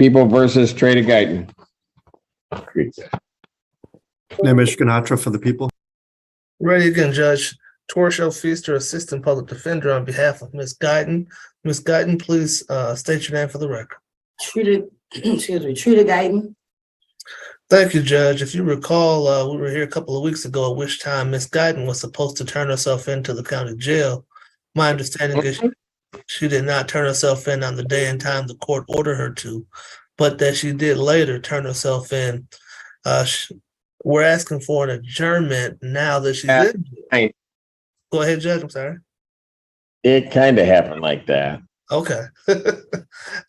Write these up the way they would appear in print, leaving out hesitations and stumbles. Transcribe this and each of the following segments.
People versus Trader Guyton. Miss Guyton for the people. Ready again, Judge. Torshall Feaster, Assistant Public Defender, on behalf of Miss Guyton. Miss Guyton, please state your name for the record. Treated Guyton. Thank you, Judge. If you recall, we were here a couple of weeks ago, at which time Miss Guyton was supposed to turn herself into the county jail. My understanding is she did not turn herself in on the day and time the court ordered her to, but that she did later turn herself in. We're asking for an adjournment now that she's in jail. Go ahead, Judge. I'm sorry. It kind of happened like that. Okay.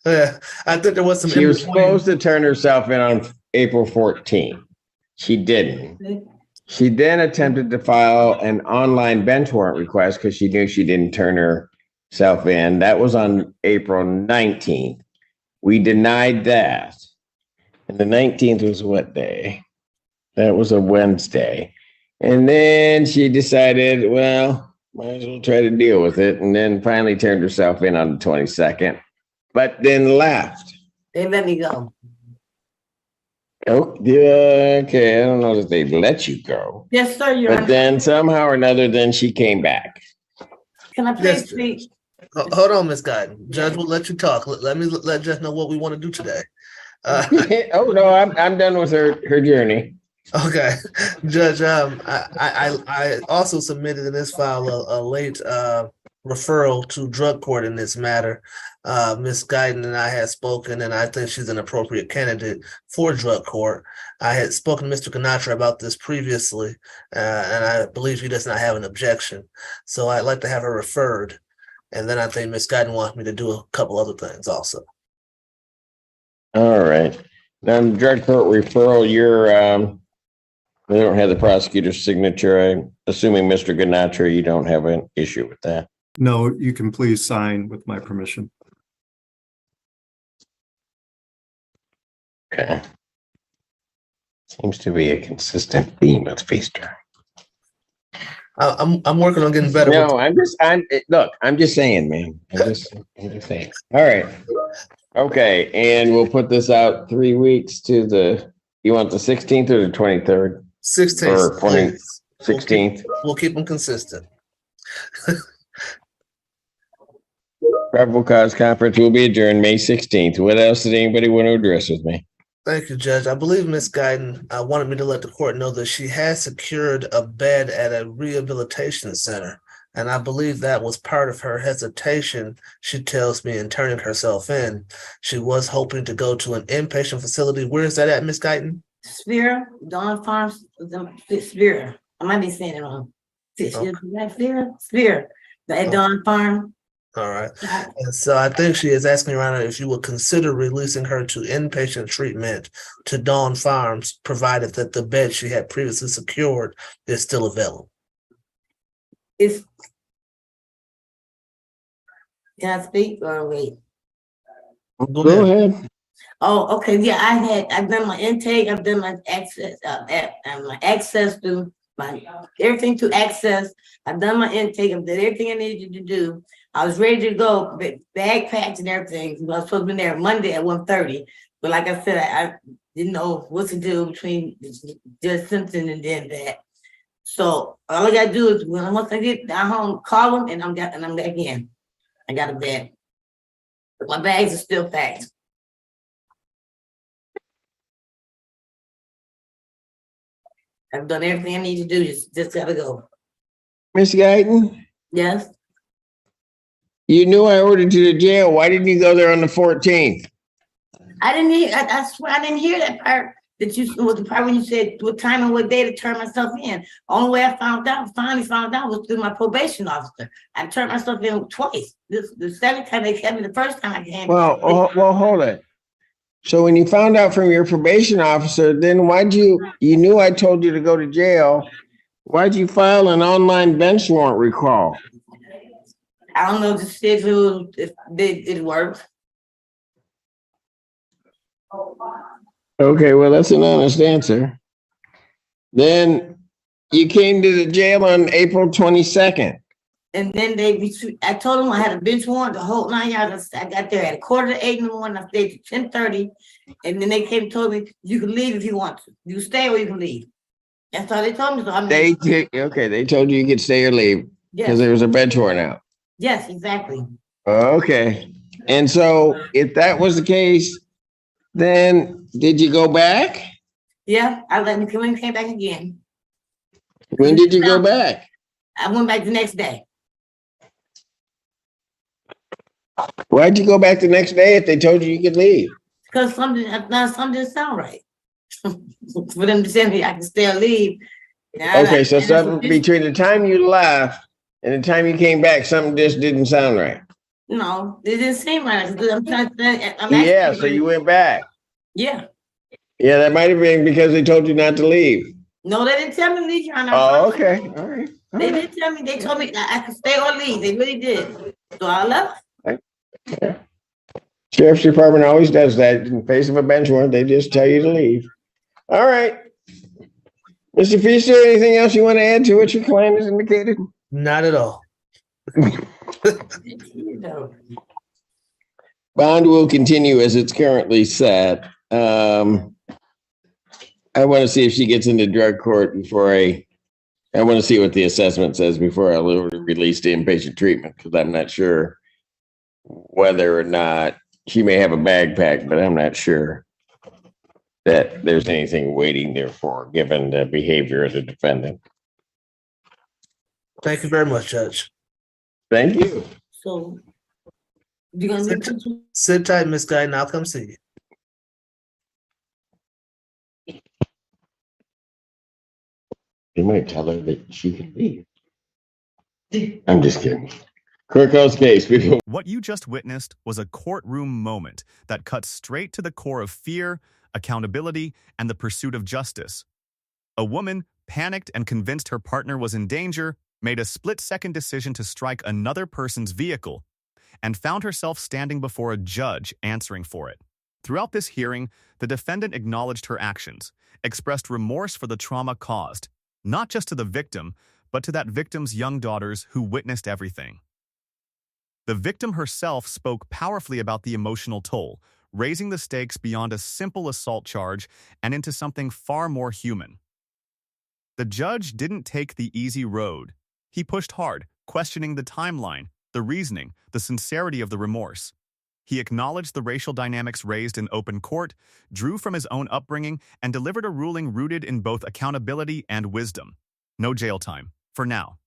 Yeah, I think there was some. She was supposed to turn herself in on April 14th. She didn't. She then attempted to file an online bench warrant request because she knew she didn't turn herself in. That was on April 19th. We denied that. And the 19th was what day? That was a Wednesday. And then she decided, well, might as well try to deal with it. And then finally turned herself in on the 22nd, but then left. They let me go. Oh, yeah, okay. I don't know if they let you go. Yes, sir. But then somehow or another, then she came back. Can I please speak? Hold on, Miss Guyton. Judge will let you talk. Let me let Judge know what we want to do today. Oh no, I'm done with her journey. Okay, Judge. I also submitted in this file a late referral to drug court in this matter. Miss Guyton and I had spoken, and I think she's an appropriate candidate for drug court. I had spoken to Mr. Guyton about this previously, and I believe he does not have an objection. So I'd like to have her referred, and then I think Miss Guyton wants me to do a couple other things also. All right. Now, drug court referral, they don't have the prosecutor's signature. I'm assuming, Mr. Guyton, you don't have an issue with that. No, you can please sign with my permission. Okay. Seems to be a consistent theme with Feaster. I'm working on getting better. No, I'm just saying, man. I'm just saying. All right. Okay, and we'll put this out 3 weeks to you want the 16th or the 23rd? 16th. Or 16th. We'll keep them consistent. Probable cause conference will be adjourned May 16th. What else did anybody want to address with me? Thank you, Judge. I believe Miss Guyton wanted me to let the court know that she has secured a bed at a rehabilitation center. And I believe that was part of her hesitation, she tells me, in turning herself in. She was hoping to go to an inpatient facility. Where is that at, Miss Guyton? Sphere, Dawn Farms, Sphere. I might be saying it wrong. Sphere, at Dawn Farm. All right. And so I think she is asking around if you would consider releasing her to inpatient treatment to Dawn Farms, provided that the bed she had previously secured is still available. Can I speak or wait? Go ahead. Oh, okay. Yeah, I've done my intake. I've done my access to my everything to access. I've done my intake. I've done everything I needed to do. I was ready to go, bag packed and everything. I was supposed to be there Monday at 1:30. But like I said, I didn't know what to do between just Simpson and then that. So all I gotta do is once I get down home, call them and I'm back in. I got a bag. But my bags are still packed. I've done everything I need to do. Just gotta go. Miss Guyton, Yes. you knew I ordered you to jail. Why didn't you go there on the 14th? I didn't hear. I swear I didn't hear that part. That you was the part when you said what time and what day to turn myself in. Only way I finally found out was through my probation officer. I turned myself in twice. The second time they kept me, the first time I came. Well, hold it. So when you found out from your probation officer, then you knew I told you to go to jail. Why'd you file an online bench warrant recall? I don't know if it worked. Okay, well, that's an honest answer. Then you came to the jail on April 22nd. And then I told them I had a bench warrant the whole 9 yards. I got there at 7:45 in the morning. I stayed to 10:30. And then they came and told me, you can leave if you want to. You stay or you can leave. That's all they told me. So I'm They told you could stay or leave because there was a bench warrant out. Yes, exactly. Okay. And so if that was the case, then did you go back? Yeah, I let me come in and came back again. When did you go back? I went back the next day. Why'd you go back the next day if they told you you could leave? Because something didn't sound right. For them to tell me I can stay or leave. Okay, so something between the time you left and the time you came back, something just didn't sound right. No, it didn't seem right. So you went back. Yeah. Yeah, that might have been because they told you not to leave. No, they didn't tell me to leave, Your Honor. Oh, okay. All right. They didn't tell me. They told me that I could stay or leave. They really did. So I left. Yeah. Sheriff's Department always does that. In the face of a bench warrant, they just tell you to leave. All right. Mr. Feaster, anything else you want to add to what your client has indicated? Not at all. Bond will continue as it's currently set. I want to see if she gets into drug court before I want to see what the assessment says before I release the inpatient treatment, because I'm not sure whether or not she may have a bag pack, but I'm not sure that there's anything waiting there for, given the behavior of the defendant. Thank you very much, Judge. Thank you. So you're gonna Sit tight, Miss Guyton. I'll come see you. You might tell her that she can leave. I'm just kidding. Kirkhouse case. What you just witnessed was a courtroom moment that cut straight to the core of fear, accountability, and the pursuit of justice. A woman, panicked and convinced her partner was in danger, made a split-second decision to strike another person's vehicle, and found herself standing before a judge answering for it. Throughout this hearing, the defendant acknowledged her actions, expressed remorse for the trauma caused, not just to the victim, but to that victim's young daughters who witnessed everything. The victim herself spoke powerfully about the emotional toll, raising the stakes beyond a simple assault charge and into something far more human. The judge didn't take the easy road. He pushed hard, questioning the timeline, the reasoning, the sincerity of the remorse. He acknowledged the racial dynamics raised in open court, drew from his own upbringing, and delivered a ruling rooted in both accountability and wisdom. No jail time, for now.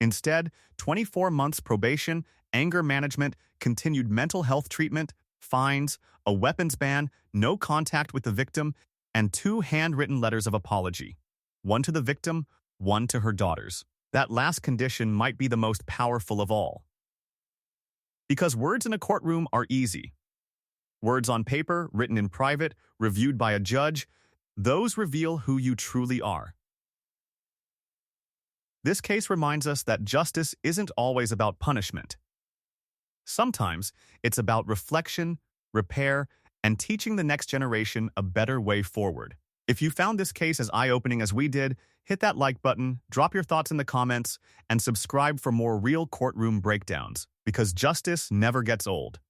Instead, 24 months probation, anger management, continued mental health treatment, fines, a weapons ban, no contact with the victim, and 2 handwritten letters of apology. One to the victim, one to her daughters. That last condition might be the most powerful of all. Because words in a courtroom are easy. Words on paper, written in private, reviewed by a judge, those reveal who you truly are. This case reminds us that justice isn't always about punishment. Sometimes it's about reflection, repair, and teaching the next generation a better way forward. If you found this case as eye-opening as we did, hit that like button, drop your thoughts in the comments, and subscribe for more real courtroom breakdowns, because justice never gets old.